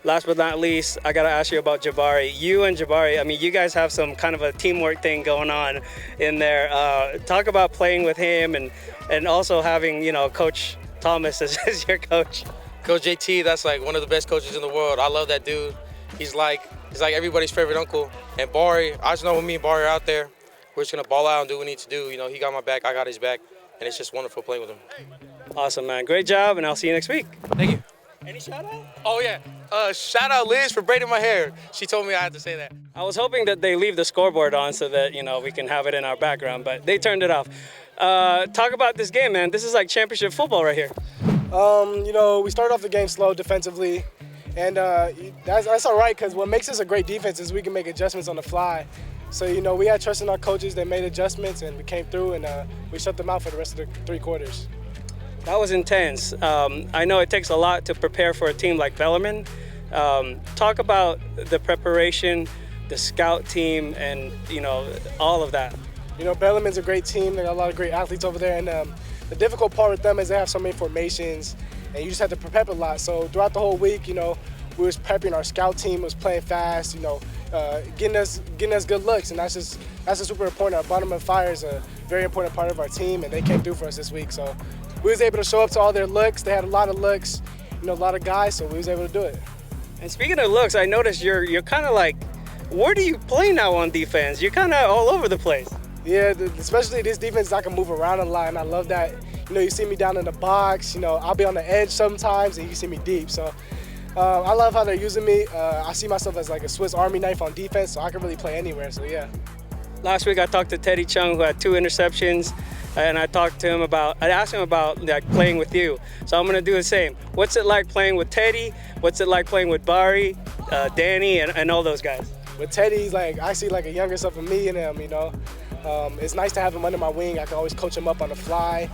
[SPEAKER 7] Last but not least, I gotta ask you about Jabari. You and Jabari, I mean, you guys have some kind of a teamwork thing going on in there. Talk about playing with him and also having, Coach Thomas as your coach.
[SPEAKER 15] Coach JT, that's like one of the best coaches in the world. I love that dude. He's like everybody's favorite uncle. And Bari, I just know when me and Bari are out there, we're just gonna ball out and do what we need to do. He got my back, I got his back, and it's just wonderful playing with him.
[SPEAKER 7] Awesome, man. Great job, and I'll see you next week.
[SPEAKER 15] Thank you.
[SPEAKER 7] Any shout out?
[SPEAKER 15] Oh yeah, shout out Liz for braiding my hair. She told me I had to say that.
[SPEAKER 7] I was hoping that they leave the scoreboard on so that, we can have it in our background, but they turned it off. Talk about this game, man. This is like championship football right here.
[SPEAKER 5] We started off the game slow defensively, and that's all right because what makes us a great defense is we can make adjustments on the fly. So, we had trust in our coaches. They made adjustments, and we came through, and we shut them out for the rest of the 3 quarters.
[SPEAKER 7] That was intense. I know it takes a lot to prepare for a team like Bellarmine. Talk about the preparation, the scout team, and, all of that.
[SPEAKER 5] Bellarmine's a great team. They got a lot of great athletes over there, and the difficult part with them is they have so many formations, and you just have to prep a lot. So throughout the whole week, we was prepping. Our scout team was playing fast, getting us good looks, and that's super important. Our bottom of the fire is a very important part of our team, and they came through for us this week. So we was able to show up to all their looks. They had a lot of looks, a lot of guys, so we was able to do it.
[SPEAKER 7] And speaking of looks, I noticed you're kind of like, where do you play now on defense? You're kind of all over the place.
[SPEAKER 5] Yeah, especially this defense, I can move around a lot, and I love that. You see me down in the box. I'll be on the edge sometimes, and you see me deep. So I love how they're using me. I see myself as like a Swiss Army knife on defense, so I can really play anywhere, so yeah.
[SPEAKER 7] Last week I talked to Teddy Chung, who had 2 interceptions, and I asked him about like playing with you. So I'm gonna do the same. What's it like playing with Teddy? What's it like playing with Bari, Danny, and all those guys?
[SPEAKER 5] With Teddy, he's like, I see like a younger self of me in him, you know. It's nice to have him under my wing. I can always coach him up on the fly.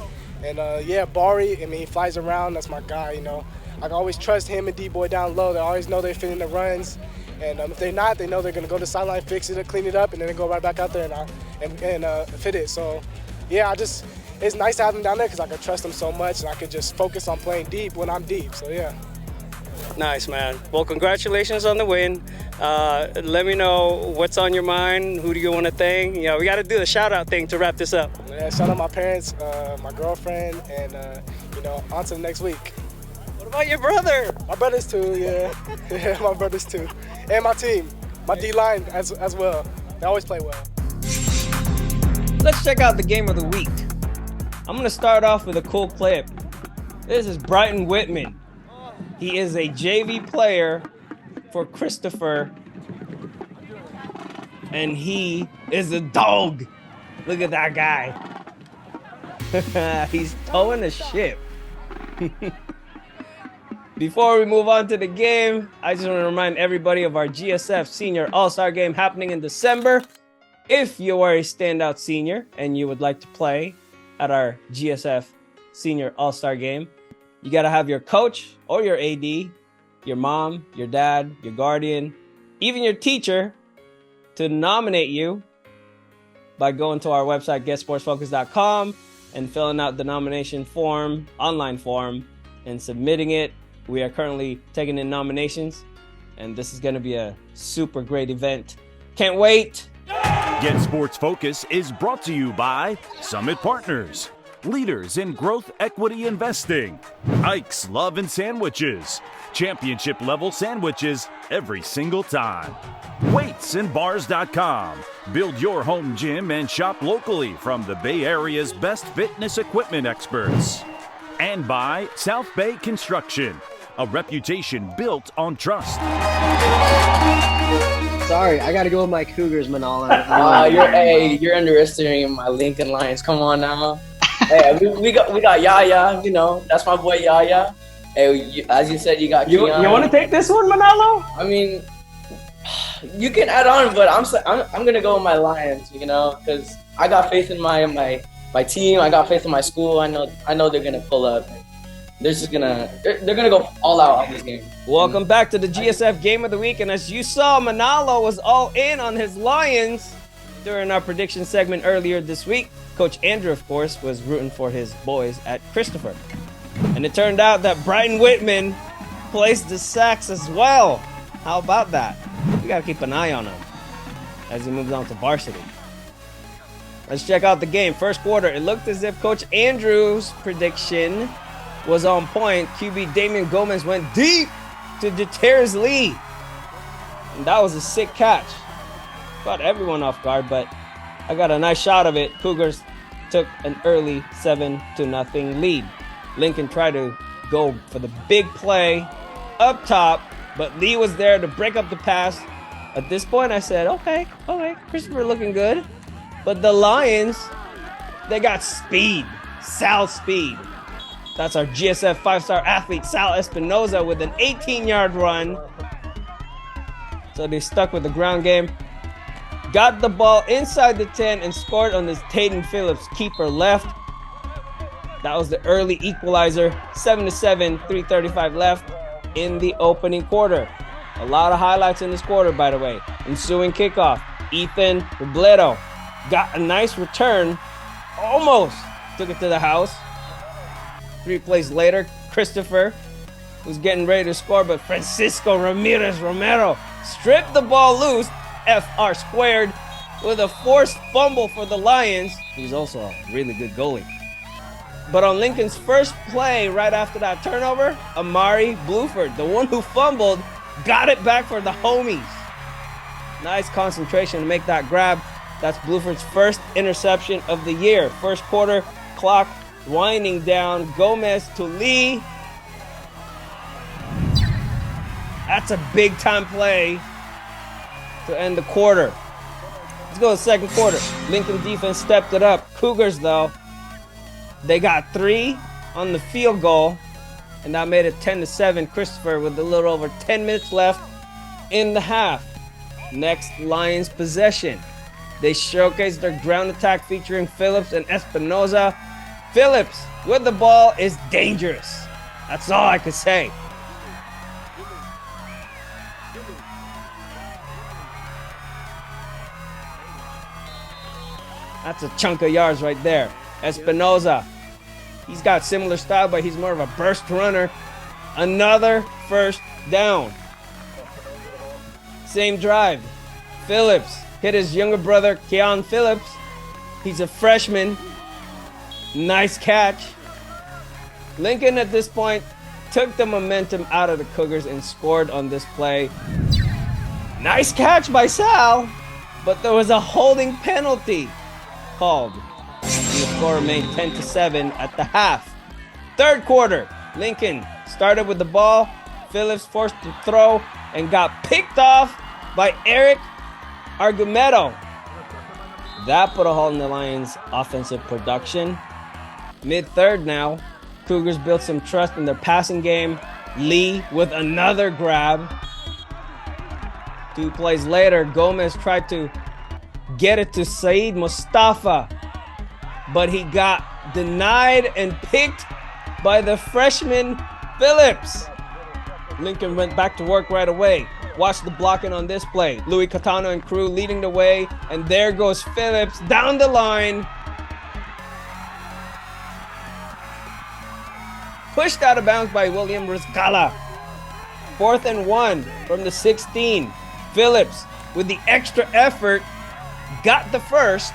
[SPEAKER 5] And yeah, Bari, I mean, he flies around. That's my guy, you know. I can always trust him and D-Boy down low. They always know they're fitting the runs. And if they're not, they know they're going to go to the sideline, fix it, clean it up, and then they go right back out there and fit it. So, yeah, it's nice to have them down there because I can trust them so much, and I can just focus on playing deep when I'm deep. So, yeah.
[SPEAKER 7] Nice, man. Well, congratulations on the win. Let me know what's on your mind. Who do you want to thank? You know, we got to do the shout-out thing to wrap this up.
[SPEAKER 5] Yeah, shout out my parents, my girlfriend, and, you know, on to the next week.
[SPEAKER 7] What about your brother?
[SPEAKER 5] My brothers too, yeah. Yeah, my brothers too. And my team, my D-line as well. They always play well.
[SPEAKER 1] Let's check out the game of the week. I'm going to start off with a cool clip. This is Brighton Whitman. He is a JV player for Christopher, and he is a dog. Look at that guy. He's towing a ship. Before we move on to the game, I just want to remind everybody of our GSF Senior All-Star Game happening in December. If you are a standout senior and you would like to play at our GSF Senior All-Star Game, you got to have your coach or your AD, your mom, your dad, your guardian, even your teacher to nominate you by going to our website, GetSportsFocus.com, and filling out the nomination form, online form, and submitting it. We are currently taking in nominations, and this is going to be a super great event. Can't wait.
[SPEAKER 2] Get Sports Focus is brought to you by Summit Partners, leaders in growth equity investing. Ike's Love and Sandwiches, championship level sandwiches every single time. Weightsandbars.com, build your home gym and shop locally from the Bay Area's best fitness equipment experts. And by South Bay Construction, a reputation built on trust.
[SPEAKER 16] Sorry, I gotta go with my Cougars, Manala.
[SPEAKER 17] You're underestimating my Lincoln Lions. Come on now. Hey, we got Yaya. You know, that's my boy Yaya. Hey, as you said, you got
[SPEAKER 1] you want to take this one, Manalo?
[SPEAKER 17] I mean, you can add on, but I'm gonna go with my Lions. You know, because I got faith in my team. I got faith in my school. I know they're gonna pull up. They're gonna go all out on this game.
[SPEAKER 1] Welcome back to the GSF Game of the Week, and as you saw, Manalo was all in on his Lions during our prediction segment earlier this week. Coach Andrew, of course, was rooting for his boys at Christopher, and it turned out that Brighton Whitman placed the sacks as well. How about that? We gotta keep an eye on him as he moves on to varsity. Let's check out the game. First quarter, it looked as if Coach Andrew's prediction was on point. QB Damian Gomez went deep to Deter's lead. And that was a sick catch. Caught everyone off guard, but I got a nice shot of it. Cougars took an early 7-0 lead. Lincoln tried to go for the big play up top, but Lee was there to break up the pass. At this point, I said, okay, Christopher looking good. But the Lions, they got speed, Sal speed. That's our GSF 5-star athlete, Sal Espinoza, with an 18-yard run. So they stuck with the ground game. Got the ball inside the 10 and scored on this Taden Phillips keeper left. That was the early equalizer. 7-7, 3:35 left in the opening quarter. A lot of highlights in this quarter, by the way. Ensuing kickoff. Ethan Robledo got a nice return. Almost took it to the house. 3 plays later, Christopher was getting ready to score, but Francisco Ramirez Romero stripped the ball loose, FR squared, with a forced fumble for the Lions. He's also a really good goalie. But on Lincoln's first play right after that turnover, Amari Bluford, the one who fumbled, got it back for the homies. Nice concentration to make that grab. That's Bluford's first interception of the year. First quarter, clock winding down. Gomez to Lee. That's a big-time play to end the quarter. Let's go to the second quarter. Lincoln defense stepped it up. Cougars, though, they got 3 on the field goal, and that made it 10-7. Christopher with a little over 10 minutes left in the half. Next, Lions possession. They showcased their ground attack featuring Phillips and Espinoza. Phillips with the ball is dangerous. That's all I could say. That's a chunk of yards right there. Espinoza, he's got similar style, but he's more of a burst runner. Another first down. Same drive. Phillips hit his younger brother, Keon Phillips. He's a freshman. Nice catch. Lincoln at this point took the momentum out of the Cougars and scored on this play. Nice catch by Sal, but there was a holding penalty called. And the score remained 10-7 at the half. Third quarter, Lincoln started with the ball. Phillips forced to throw and got picked off by Eric Argumedo. That put a halt in the Lions' offensive production. Mid-third now, Cougars built some trust in their passing game. Lee with another grab. 2 plays later, Gomez tried to get it to Saeed Mustafa, but he got denied and picked by the freshman Phillips. Lincoln went back to work right away. Watch the blocking on this play. Louis Catano and crew leading the way, and there goes Phillips down the line. Pushed out of bounds by William Rizcala. 4th and 1 from the 16. Phillips, with the extra effort, got the first.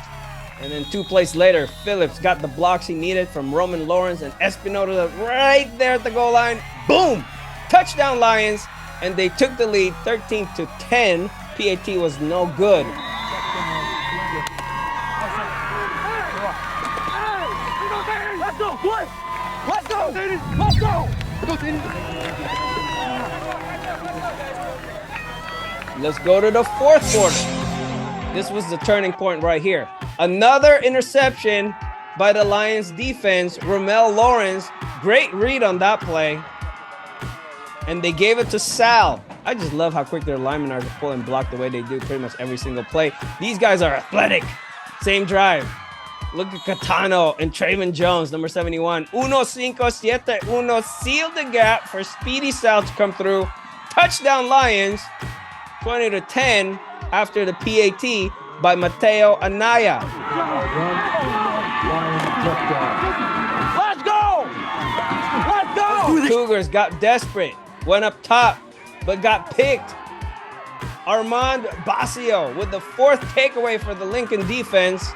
[SPEAKER 1] And then 2 plays later, Phillips got the blocks he needed from Roman Lawrence and Espinoza right there at the goal line. Boom! Touchdown Lions, and they took the lead 13-10. PAT was no good.
[SPEAKER 18] Let's go, boys! Let's go! Let's go!
[SPEAKER 1] Let's go to the fourth quarter. This was the turning point right here. Another interception by the Lions defense. Romel Lawrence, great read on that play. And they gave it to Sal. I just love how quick their linemen are to pull and block the way they do pretty much every single play. These guys are athletic. Same drive. Look at Catano and Trayvon Jones, number 71. 1-5-7-1 sealed the gap for Speedy Sal to come through. Touchdown Lions, 20-10 after the PAT by Mateo Anaya.
[SPEAKER 18] Let's go! Let's go!
[SPEAKER 1] Cougars got desperate, went up top, but got picked. Armand Basio with the 4th takeaway for the Lincoln defense.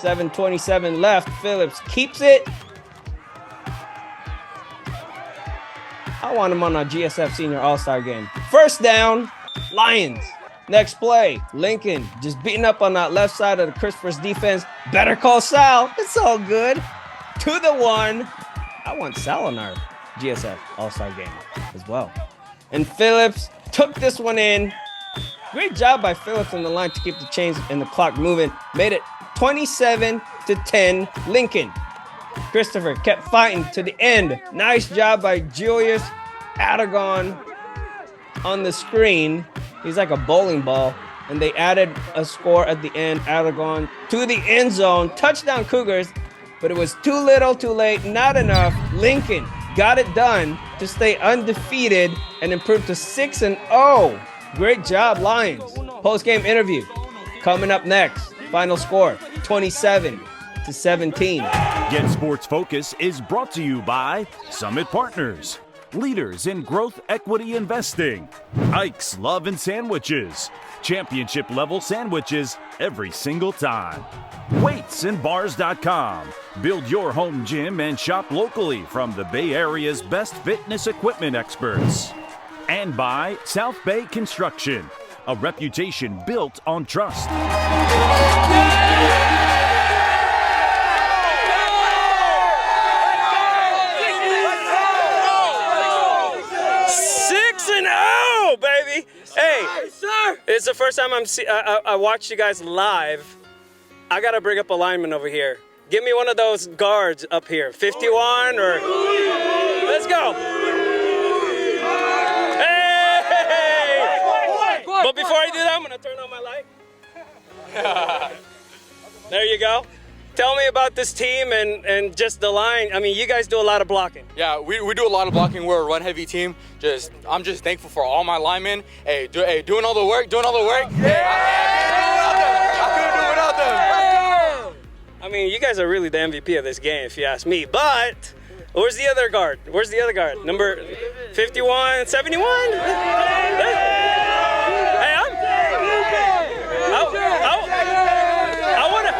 [SPEAKER 1] .7:27 left. Phillips keeps it. I want him on a GSF Senior All-Star game. First down, Lions. Next play, Lincoln just beating up on that left side of the Christopher's defense. Better call Sal. It's all good. To the 1. I want Sal on our GSF All-Star game as well. And Phillips took this one in. Great job by Phillips on the line to keep the chains and the clock moving. Made it 27-10 Lincoln. Christopher kept fighting to the end. Nice job by Julius Adkison on the screen. He's like a bowling ball. And they added a score at the end. Adkison to the end zone. Touchdown Cougars. But it was too little, too late, not enough. Lincoln got it done to stay undefeated and improve to 6-0. Great job, Lions. Post-game interview coming up next. Final score, 27-17.
[SPEAKER 2] GetSportsFocus is brought to you by Summit Partners, leaders in growth equity investing, Ike's Love and Sandwiches, championship level sandwiches every single time. Weightsandbars.com. Build your home gym and shop locally from the Bay Area's best fitness equipment experts. And by South Bay Construction, a reputation built on trust.
[SPEAKER 7] 6-0, baby. Hey, it's the first time I watched you guys live. I gotta bring up a lineman over here. Give me one of those guards up here, 51 or. Let's go. Hey! But before I do that, I'm gonna turn on my light. There you go. Tell me about this team and just the line. I mean, you guys do a lot of blocking.
[SPEAKER 19] Yeah, we do a lot of blocking. We're a run-heavy team. I'm just thankful for all my linemen. Doing all the work. I couldn't do without them.
[SPEAKER 7] I mean, you guys are really the MVP of this game, if you ask me. But where's the other guard? Number 51, 71? Hey, I want to.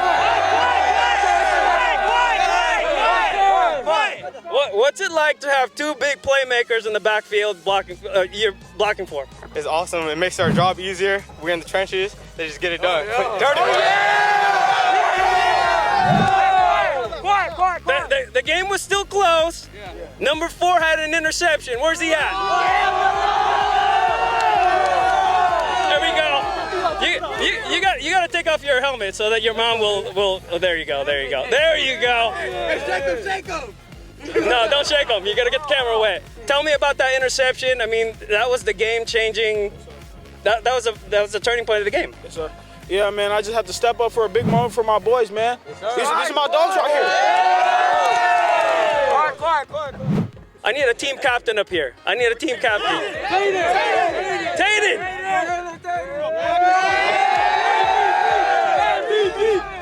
[SPEAKER 7] What's it like to have two big playmakers in the backfield blocking? You're blocking for.
[SPEAKER 20] It's awesome. It makes our job easier. We're in the trenches. They just get it done.
[SPEAKER 7] The game was still close. Number 4 had an interception. Where's he at? There we go. You got to take off your helmet so that your mom will. Oh, there you go. There you go.
[SPEAKER 18] Shake him.
[SPEAKER 7] No, don't shake them. You got to get the camera away. Tell me about that interception. I mean, that was the game-changing. That was a turning point of the game.
[SPEAKER 21] Yes, sir. Yeah, man, I just have to step up for a big moment for my boys, man. These are my dogs right here.
[SPEAKER 7] Quiet. I need a team captain up here. Taden!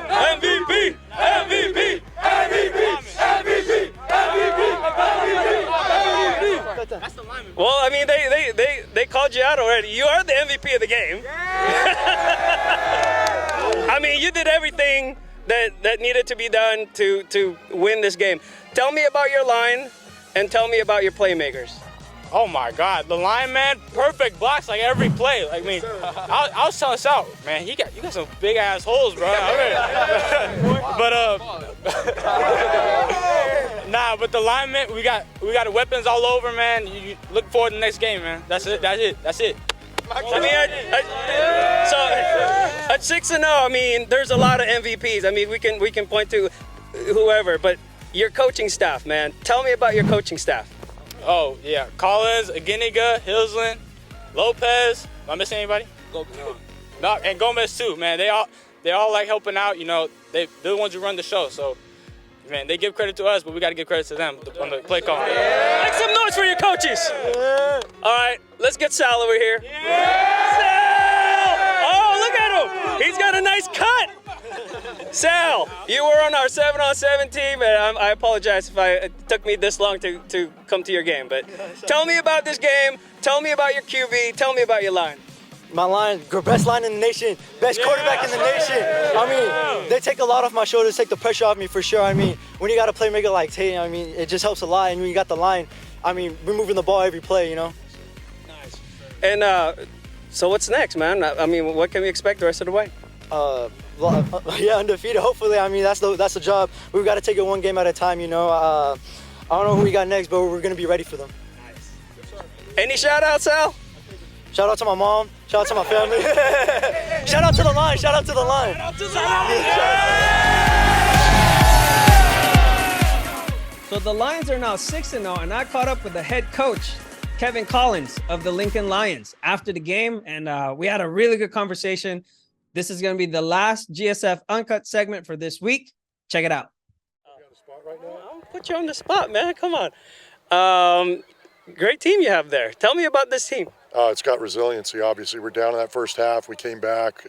[SPEAKER 7] MVP! Well, I mean, they called you out already. You are the MVP of the game. I mean, you did everything that needed to be done to win this game. Tell me about your line and tell me about your playmakers.
[SPEAKER 20] Oh my God, the lineman, perfect blocks like every play. I mean, I was telling Sal, man, you got some big ass holes, bro. But the lineman, we got weapons all over, man. You look forward to the next game, man. That's it.
[SPEAKER 7] I mean, so at 6-0, I mean, there's a lot of MVPs. I mean, we can point to whoever, but your coaching staff, man. Tell me about your coaching staff.
[SPEAKER 20] Oh yeah, Collins, Aginiga, Hilsland, Lopez. Am I missing anybody? No, and Gomez too, man. They all like helping out. You know, they're the ones who run the show. So, man, they give credit to us, but we got to give credit to them on the play call.
[SPEAKER 7] Make some noise for your coaches. All right, let's get Sal over here. Sal! Oh, look at him. He's got a nice cut. Sal, you were on our 7-on-7 team, and I apologize if it took me this long to come to your game. But tell me about this game. Tell me about your QB. Tell me about your line.
[SPEAKER 9] My line, best line in the nation, best quarterback in the nation. I mean, they take a lot off my shoulders, take the pressure off me for sure. I mean, when you got a playmaker like Tate, I mean, it just helps a lot. And when you got the line, I mean, we're moving the ball every play, you know?
[SPEAKER 7] Nice. And so what's next, man? I mean, what can we expect the rest of the way?
[SPEAKER 9] Yeah, undefeated. Hopefully, I mean, that's the job. We've got to take it one game at a time, you know. I don't know who we got next, but we're going to be ready for them.
[SPEAKER 7] Nice. Any shout-outs, Sal?
[SPEAKER 9] Shout out to my mom. Shout out to my family. Shout out to the line. Shout out to the line.
[SPEAKER 1] So the Lions are now 6-0, and I caught up with the head coach, Kevin Collins of the Lincoln Lions, after the game, and we had a really good conversation. This is going to be the last GSF Uncut segment for this week. Check it out.
[SPEAKER 7] I'm going to put you on the spot, man. Come on. Great team you have there. Tell me about this team.
[SPEAKER 22] It's got resiliency, obviously. We're down in that first half. We came back.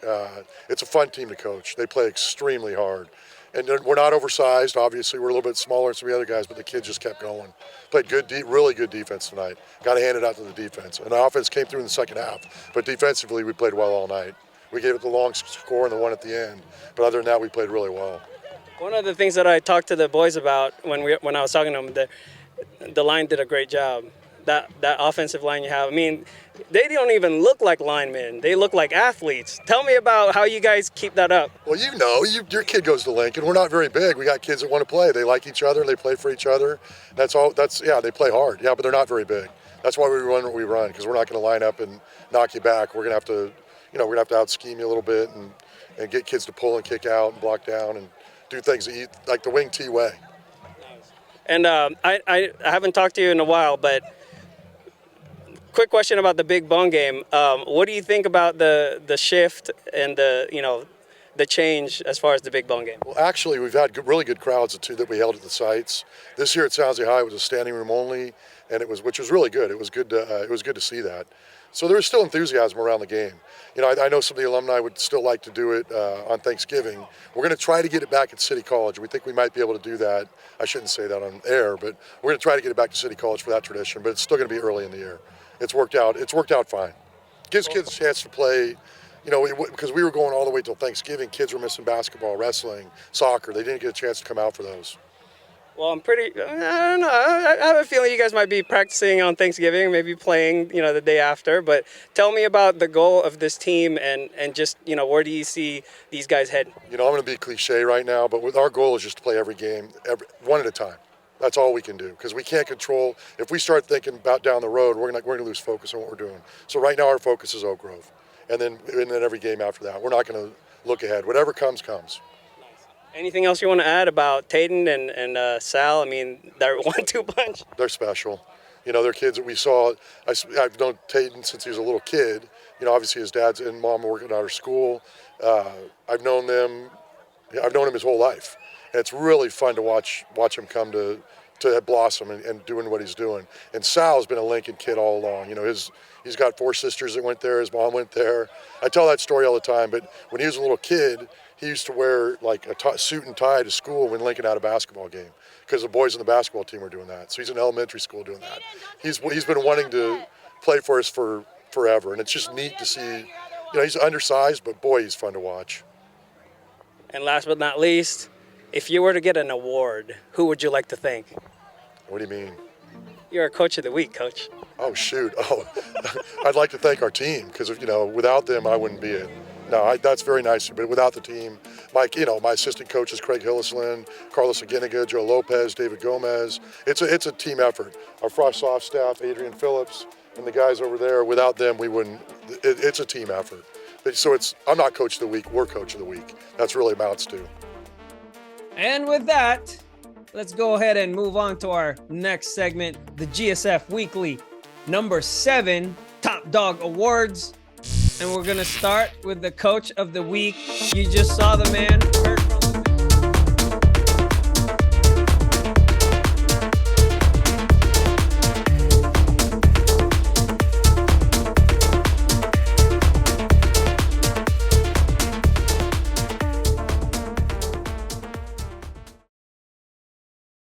[SPEAKER 22] It's a fun team to coach. They play extremely hard. And we're not oversized. Obviously, we're a little bit smaller than some of the other guys, but the kids just kept going. Played good, really good defense tonight. Got to hand it out to the defense. And the offense came through in the second half, but defensively, we played well all night. We gave it the long score and the one at the end, but other than that, we played really well.
[SPEAKER 7] One of the things that I talked to the boys about when I was talking to them, the line did a great job. That offensive line you have, I mean, they don't even look like linemen. They look like athletes. Tell me about how you guys keep that up.
[SPEAKER 22] Well, you know, your kid goes to Lincoln. We're not very big. We got kids that want to play. They like each other. They play for each other. That's all. They play hard. Yeah, but they're not very big. That's why we run what we run, because we're not going to line up and knock you back. We're going to have to, we're going to have to out-scheme you a little bit and get kids to pull and kick out and block down and do things like the wing T way.
[SPEAKER 7] And I haven't talked to you in a while, but quick question about the big bone game. What do you think about the shift and the change as far as the big bone game?
[SPEAKER 22] Well, actually, we've had really good crowds that we held at the sites. This year at Sounds High it was a standing room only, and which was really good. It was good to see that. So there was still enthusiasm around the game. I know some of the alumni would still like to do it on Thanksgiving. We're going to try to get it back at City College. We think we might be able to do that. I shouldn't say that on air, but we're going to try to get it back to City College for that tradition. But it's still going to be early in the year. It's worked out fine. Gives kids a chance to play. Because we were going all the way till Thanksgiving, kids were missing basketball, wrestling, soccer. They didn't get a chance to come out for those.
[SPEAKER 7] Well, I don't know. I have a feeling you guys might be practicing on Thanksgiving, maybe playing, the day after. But tell me about the goal of this team and just, where do you see these guys head?
[SPEAKER 22] I'm going to be cliche right now, but our goal is just to play every game, one at a time. That's all we can do, because we can't control. If we start thinking about down the road, we're going to lose focus on what we're doing. So right now our focus is Oak Grove, and then every game after that. We're not going to look ahead. Whatever comes.
[SPEAKER 7] Anything else you want to add about Tayden and Sal? I mean, they're 1-2 punch.
[SPEAKER 22] They're special. They're kids that we saw. I've known Tayden since he was a little kid. Obviously his dad's and mom working out of school. I've known them. I've known him his whole life. And it's really fun to watch him come to blossom and doing what he's doing. And Sal's been a Lincoln kid all along. He's got 4 sisters that went there. His mom went there. I tell that story all the time. But when he was a little kid, he used to wear like a suit and tie to school when Lincoln had a basketball game, because the boys on the basketball team were doing that. So he's in elementary school doing that. He's been wanting to play for us for forever, and it's just neat to see. He's undersized, but boy, he's fun to watch.
[SPEAKER 7] And last but not least, if you were to get an award, who would you like to thank?
[SPEAKER 22] What do you mean?
[SPEAKER 7] You're a Coach of the Week, Coach.
[SPEAKER 22] Oh, shoot. Oh, I'd like to thank our team, because without them, I wouldn't be it. No, that's very nice, but without the team, my assistant coaches, Craig Hillisland, Carlos Aguiniga, Joe Lopez, David Gomez, it's a team effort. Our Frost Soft staff, Adrian Phillips, and the guys over there, without them, we wouldn't. It's a team effort. So I'm not Coach of the Week, we're Coach of the Week. That's really amounts to.
[SPEAKER 1] And with that, let's go ahead and move on to our next segment, the GSF Weekly number 7 Top Dog Awards. And we're going to start with the Coach of the Week. You just saw the man hurt